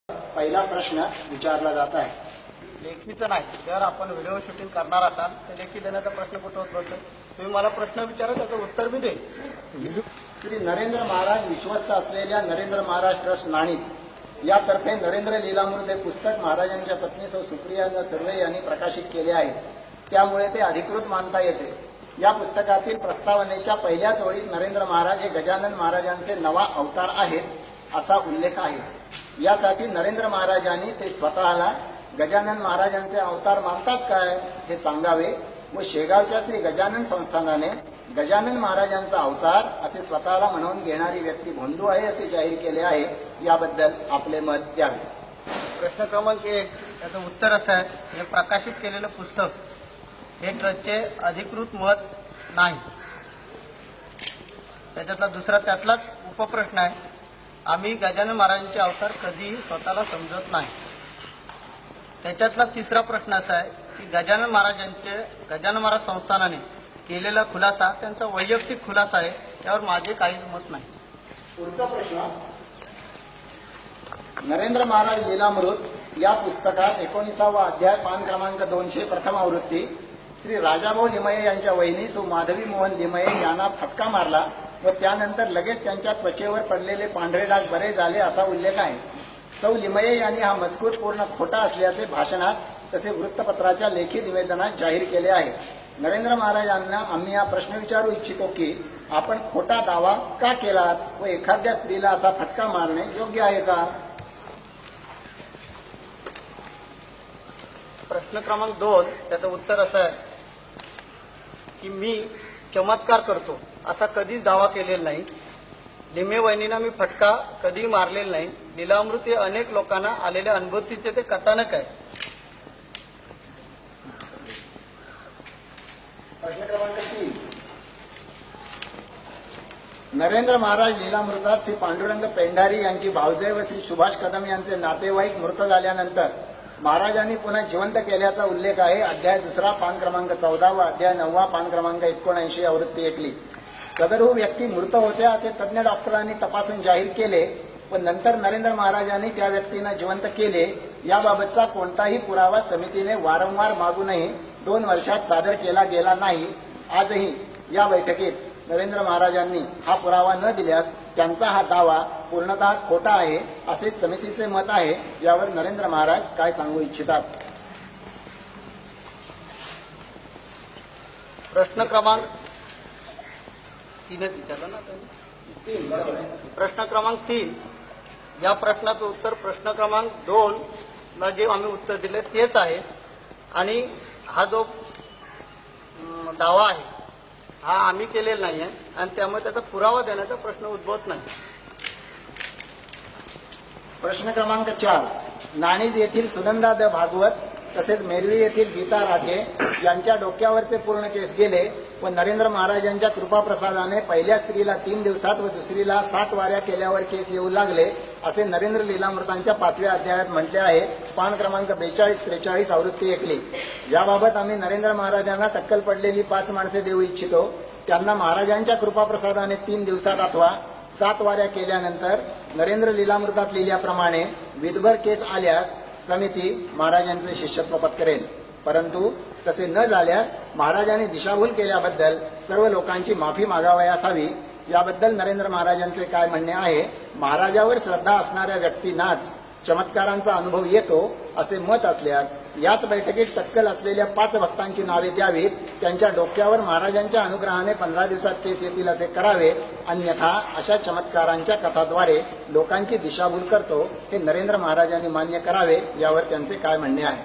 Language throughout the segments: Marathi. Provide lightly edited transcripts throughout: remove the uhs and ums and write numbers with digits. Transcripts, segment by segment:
पहिला प्रश्न विचारला जात आहे. लेखीचं नाही. जर आपण व्हिडिओ शूटिंग करणार असाल तर लेखी देण्याचा प्रश्न कुठं होतो? तुम्ही मला प्रश्न विचारा, त्याचं उत्तर मी देईन. श्री नरेंद्र महाराज विश्वस्त असलेल्या नरेंद्र महाराज ट्रस्ट नाणीच यातर्फे नरेंद्र लीलामृत हे पुस्तक महाराजांच्या पत्नी सौ सुप्रिया सर्वे यांनी प्रकाशित केले आहे. त्यामुळे ते अधिकृत मानता येते. या पुस्तकातील प्रस्तावनेच्या पहिल्याच ओळीत नरेंद्र महाराज हे गजानन महाराजांचे नवा अवतार आहेत असा उल्लेख आहे. यासाठी नरेंद्र महाराजांनी ते स्वतःला गजानन महाराजांचे अवतार मानतात काय हे सांगावे व शेगावच्या श्री गजानन संस्थानाने गजानन महाराजांचा अवतार असे स्वतःला म्हणून घेणारी व्यक्ती भोंदू आहे असे जाहीर केले आहे. याबद्दल आपले मत द्यावे. प्रश्न क्रमांक 1 याचं उत्तर असं आहे, हे प्रकाशित केलेलं पुस्तक हे ट्रस्टचे अधिकृत मत नाही. त्याच्यातला दुसरा त्यातलाच उपप्रश्न आहे, आम्ही गजानन महाराजांचे अवतार कधीही स्वतःला समजत नाही. त्याच्यातला तिसरा प्रश्न असा आहे की गजानन महाराज संस्थानाने केलेला खुलासा त्यांचा वैयक्तिक खुलासा आहे, त्यावर माझे काहीच मत नाही. पुढचा प्रश्न, नरेंद्र महाराज लीलामृत या पुस्तकात 19वा अध्याय पान क्रमांक 200 प्रथम आवृत्ती श्री राजाभाऊ लिमये यांच्या वहिनी सौ माधवी मोहन लिमये यांना फटका मारला व त्यानंतर लगेच त्यांच्या त्वचेवर पडलेले पांढरे डाग बरे झाले असा उल्लेख आहे. सौ लिमये यांनी हा मजकूर पूर्ण खोटा असल्याचे भाषणात तसे वृत्तपत्राच्या लेखी निवेदनात जाहीर केले आहे. नरेंद्र महाराजांना आम्ही हा प्रश्न विचारू इच्छितो की आपण खोटा दावा का केलात व एखाद्या स्त्रीला असा फटका मारणे योग्य आहे का? प्रश्न क्रमांक 2 त्याचं उत्तर असं आहे की मी चमत्कार करतो असा कधीच दावा केलेला नाही. लिमे वहिनींना मी फटका कधी मारलेला नाही. लीलामृत हे अनेक लोकांना आलेल्या अनुभूतीचे ते कथानक आहे. प्रश्न क्रमांक 3, नरेंद्र महाराज लीलामृतात श्री पांडुरंग पेंढारी यांची भावजय व श्री सुभाष कदम यांचे नातेवाईक मृत झाल्यानंतर महाराजांनी पुन्हा जिवंत केल्याचा उल्लेख आहे. अध्याय 2 पान क्रमांक 14 व अध्याय 9 पान क्रमांक 79 आवृत्ती 1. सदरहू व्यक्ती मृत होत्या असे तज्ञ डॉक्टरांनी तपासून जाहीर केले व नंतर नरेंद्र महाराजांनी त्या व्यक्तींना जिवंत केले. याबाबतचा कोणताही पुरावा समितीने वारंवार मागूनही 2 वर्षात सादर केला गेला नाही. आजही या बैठकीत नरेंद्र महाराजांनी हा पुरावा न दिल्यास त्यांचा हा दावा पूर्णतः खोटा आहे असे समितीचे मत आहे. यावर नरेंद्र महाराज काय सांगू इच्छितात? प्रश्न क्रमांक 3 विचारला ना तुम्ही? प्रश्न क्रमांक 3 या प्रश्नाचं उत्तर प्रश्न क्रमांक 2 ला जे आम्ही उत्तर दिले तेच आहे. आणि हा जो दावा आहे हा आम्ही केलेला नाही आहे आणि त्यामुळे त्याचा पुरावा देण्याचा प्रश्न उद्भवत नाही. प्रश्न क्रमांक 4, नाणीज येथील सुनंदा द भागवत तसेच मेरवी येथील गीता राठे यांच्या डोक्यावर ते पूर्ण केस गेले व नरेंद्र महाराजांच्या कृपाप्रसादाने पहिल्या स्त्रीला 3 दिवसात व दुसरीला 7 वाऱ्या केल्यावर केस येऊ लागले असे नरेंद्र लीलामृतांच्या 5व्या अध्यायात म्हटले आहे. पान क्रमांक 42-43 आवृत्ती 1. याबाबत आम्ही नरेंद्र महाराजांना टक्कल पडलेली 5 माणसे देऊ इच्छितो. त्यांना महाराजांच्या कृपाप्रसादाने 3 दिवसात अथवा 7 वाऱ्या केल्यानंतर नरेंद्र लीलामृतात लिहिल्याप्रमाणे विधभर केस आल्यास समिती महाराजांचे शिष्यत्व पत्करेल. परंतु तसे न झाल्यास महाराजांनी दिशाभूल केल्याबद्दल सर्व लोकांची माफी मागावयास हवी. याबद्दल नरेंद्र महाराजांचे काय म्हणणे आहे? महाराजावर श्रद्धा असणाऱ्या व्यक्तींनाच चमत्कारांचा अनुभव येतो असे मत असल्यास याच बैठकीत टक्कल असलेल्या 5 भक्तांची नावे द्यावीत. त्यांच्या डोक्यावर महाराजांच्या अनुग्रहाने 15 दिवसात केस येतील असे करावे. अन्यथा अशा चमत्कारांच्या कथाद्वारे लोकांची दिशाभूल करतो हे नरेंद्र महाराजांनी मान्य करावे. यावर त्यांचे काय म्हणणे आहे?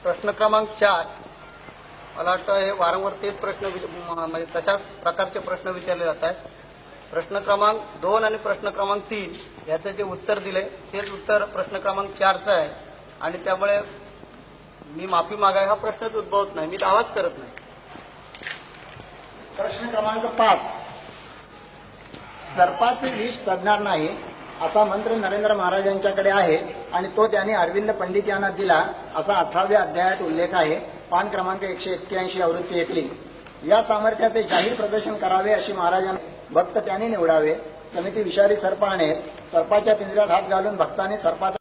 प्रश्न क्रमांक 4 मला वाटतं हे वारंवार तेच प्रश्न म्हणजे तशाच प्रकारचे प्रश्न विचारले जात आहेत. प्रश्न क्रमांक 2 आणि प्रश्न क्रमांक 3 याचं जे उत्तर दिले तेच उत्तर प्रश्न क्रमांक 4चं आहे आणि त्यामुळे मी माफी मागावी हा प्रश्नच उद्भवत नाही. मी दावाच करत नाही. प्रश्न क्रमांक 5, सर्पाचे विष चढणार नाही असा मंत्र नरेंद्र महाराजांच्याकडे आहे आणि तो त्यांनी अरविंद पंडित यांना दिला असा 18व्या अध्यायात उल्लेख आहे. पान क्रमांक 181 आवृत्ती 1. या सामर्थ्याचे जाहीर प्रदर्शन करावे अशी महाराजांना भक्त त्यांनी निवडावे. समिती विषारी सर्प आणेल, सर्पाच्या पिंजऱ्यात हात घालून भक्तांनी सर्पाचा